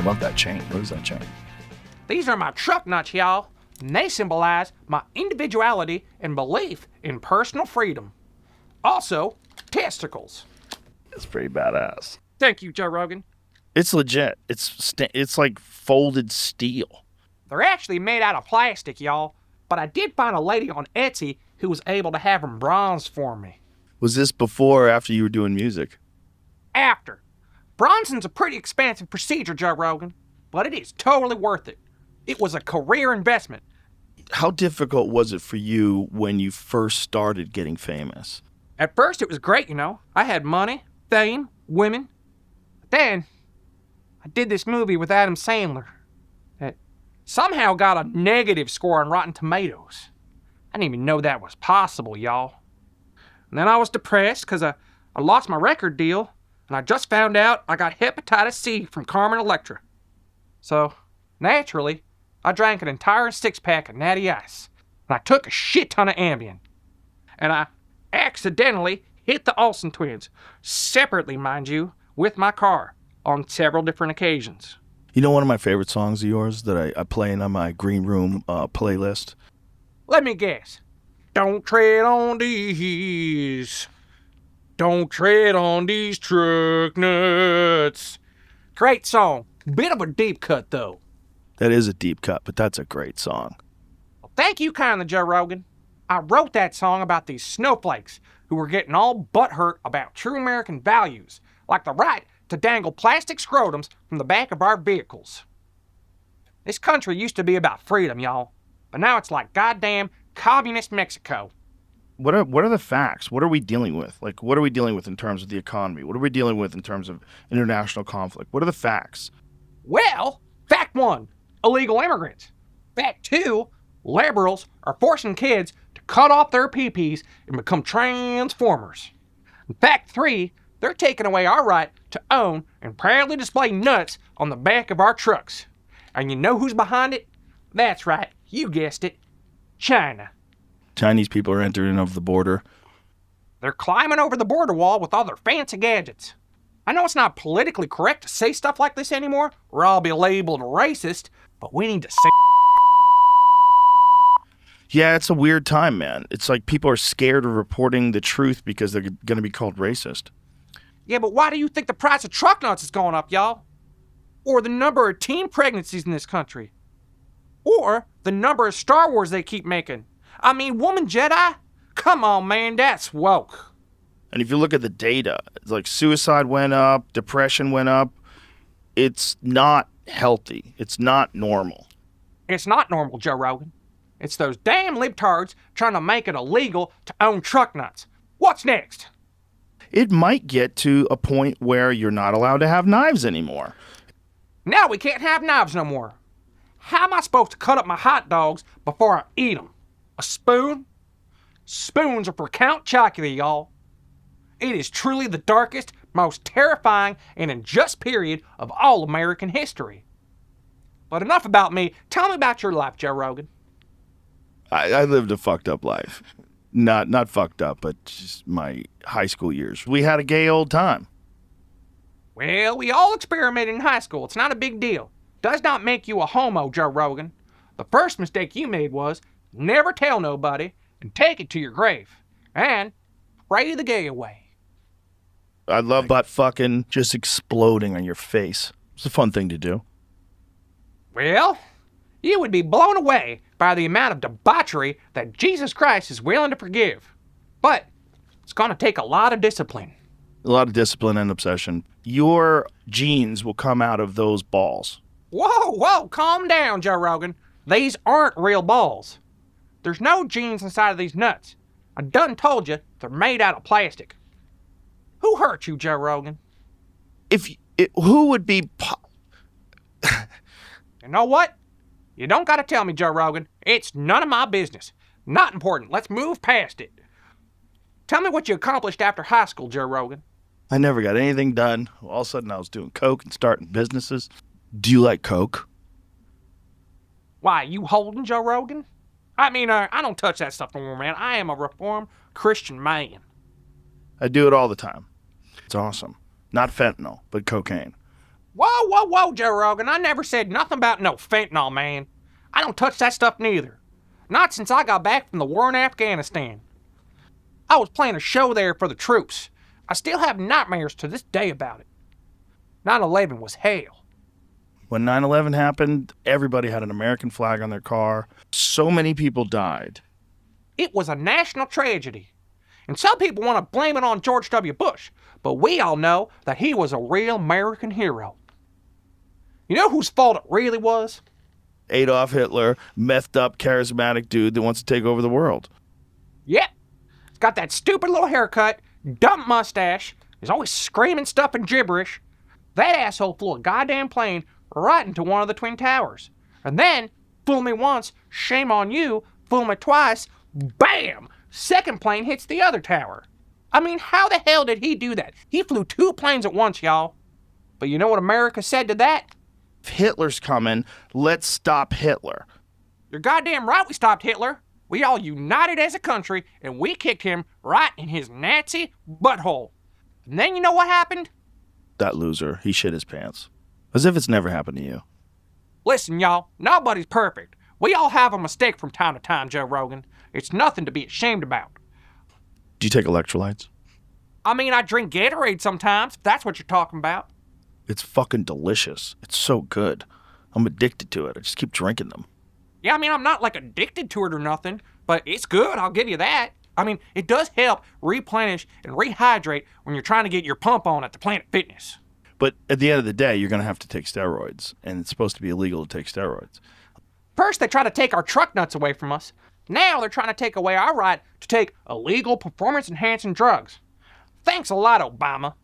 love that chain. What is that chain? These are my truck nuts, y'all, and they symbolize my individuality and belief in personal freedom. Also, testicles. It's pretty badass. Thank you, Joe Rogan. It's legit. It's like folded steel. They're actually made out of plastic, y'all, but I did find a lady on Etsy who was able to have them bronzed for me. Was this before or after you were doing music? After. Bronzing's a pretty expensive procedure, Joe Rogan, but it is totally worth it. It was a career investment. How difficult was it for you when you first started getting famous? At first, it was great, you know. I had money, fame, women. But then, I did this movie with Adam Sandler that somehow got a negative score on Rotten Tomatoes. I didn't even know that was possible, y'all. And then I was depressed because I lost my record deal, and I just found out I got hepatitis C from Carmen Electra. So, naturally, I drank an entire six-pack of Natty Ice, and I took a shit ton of Ambien. And I accidentally hit the Olsen twins, separately, mind you, with my car on several different occasions. You know one of my favorite songs of yours that I play on my green room playlist? Let me guess. Don't tread on these. Don't tread on these truck nuts. Great song. Bit of a deep cut, though. That is a deep cut, but that's a great song. Well, thank you kindly, Joe Rogan. I wrote that song about these snowflakes who were getting all butthurt about true American values, like the right to dangle plastic scrotums from the back of our vehicles. This country used to be about freedom, y'all, but now it's like goddamn communist Mexico. What are the facts? What are we dealing with? Like, what are we dealing with in terms of the economy? What are we dealing with in terms of international conflict? What are the facts? Well, fact 1, illegal immigrants. Fact 2, liberals are forcing kids to cut off their pee-pees and become transformers. And fact 3, they're taking away our right to own and proudly display nuts on the back of our trucks. And you know who's behind it? That's right, you guessed it, China. Chinese people are entering over the border. They're climbing over the border wall with all their fancy gadgets. I know it's not politically correct to say stuff like this anymore, or I'll be labeled racist, but we need to say. Yeah, it's a weird time, man. It's like people are scared of reporting the truth because they're going to be called racist. Yeah, but why do you think the price of truck nuts is going up, y'all? Or the number of teen pregnancies in this country? Or the number of Star Wars they keep making? I mean, Woman Jedi? Come on, man, that's woke. And if you look at the data, it's like suicide went up, depression went up. It's not healthy. It's not normal. It's not normal, Joe Rogan. It's those damn libtards trying to make it illegal to own truck nuts. What's next? It might get to a point where you're not allowed to have knives anymore. Now we can't have knives no more. How am I supposed to cut up my hot dogs before I eat them? A spoon? Spoons are for Count Chocula, y'all. It is truly the darkest, most terrifying, and unjust period of all American history. But enough about me. Tell me about your life, Joe Rogan. I lived a fucked up life. Not fucked up, but just my high school years. We had a gay old time. Well, we all experimented in high school. It's not a big deal. Does not make you a homo, Joe Rogan. The first mistake you made was never tell nobody and take it to your grave. And pray the gay away. I love butt fucking just exploding on your face. It's a fun thing to do. Well, you would be blown away by the amount of debauchery that Jesus Christ is willing to forgive. But it's going to take a lot of discipline. A lot of discipline and obsession. Your genes will come out of those balls. Whoa, calm down, Joe Rogan. These aren't real balls. There's no genes inside of these nuts. I done told you they're made out of plastic. Who hurt you, Joe Rogan? Who would be... You know what? You don't gotta tell me, Joe Rogan. It's none of my business. Not important. Let's move past it. Tell me what you accomplished after high school, Joe Rogan. I never got anything done. All of a sudden I was doing coke and starting businesses. Do you like coke? Why, you holding, Joe Rogan? I mean, I don't touch that stuff no more, man. I am a reformed Christian man. I do it all the time. It's awesome. Not fentanyl, but cocaine. Whoa, Joe Rogan. I never said nothing about no fentanyl, man. I don't touch that stuff neither. Not since I got back from the war in Afghanistan. I was playing a show there for the troops. I still have nightmares to this day about it. 9/11 was hell. When 9/11 happened, everybody had an American flag on their car. So many people died. It was a national tragedy. And some people want to blame it on George W. Bush, but we all know that he was a real American hero. You know whose fault it really was? Adolf Hitler, methed up, charismatic dude that wants to take over the world. Yep. He's got that stupid little haircut, dumb mustache, is always screaming stuff and gibberish. That asshole flew a goddamn plane right into one of the Twin Towers. And then, fool me once, shame on you, fool me twice, bam! Second plane hits the other tower. I mean, how the hell did he do that? He flew 2 planes at once, y'all. But you know what America said to that? If Hitler's coming, let's stop Hitler. You're goddamn right we stopped Hitler. We all united as a country, and we kicked him right in his Nazi butthole. And then you know what happened? That loser, he shit his pants. As if it's never happened to you. Listen, y'all, nobody's perfect. We all have a mistake from time to time, Joe Rogan. It's nothing to be ashamed about. Do you take electrolytes? I mean, I drink Gatorade sometimes, if that's what you're talking about. It's fucking delicious. It's so good. I'm addicted to it. I just keep drinking them. Yeah, I mean, I'm not like addicted to it or nothing, but it's good, I'll give you that. I mean, it does help replenish and rehydrate when you're trying to get your pump on at the Planet Fitness. But at the end of the day, you're going to have to take steroids, and it's supposed to be illegal to take steroids. First, they try to take our truck nuts away from us. Now they're trying to take away our right to take illegal performance-enhancing drugs. Thanks a lot, Obama.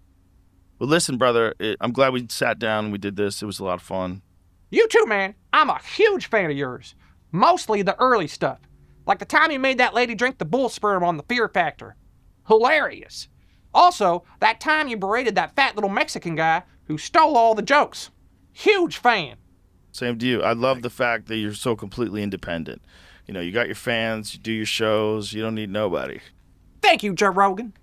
Well, listen, brother, I'm glad we sat down and we did this. It was a lot of fun. You too, man. I'm a huge fan of yours. Mostly the early stuff. Like the time you made that lady drink the bull sperm on the Fear Factor. Hilarious. Also, that time you berated that fat little Mexican guy who stole all the jokes. Huge fan. Same to you. I love the fact that you're so completely independent. You know, you got your fans, you do your shows, you don't need nobody. Thank you, Joe Rogan.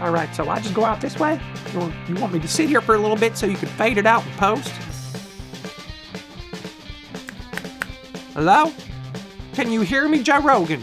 All right, so I just go out this way? Or you want me to sit here for a little bit so you can fade it out and post? Hello? Can you hear me, Joe Rogan?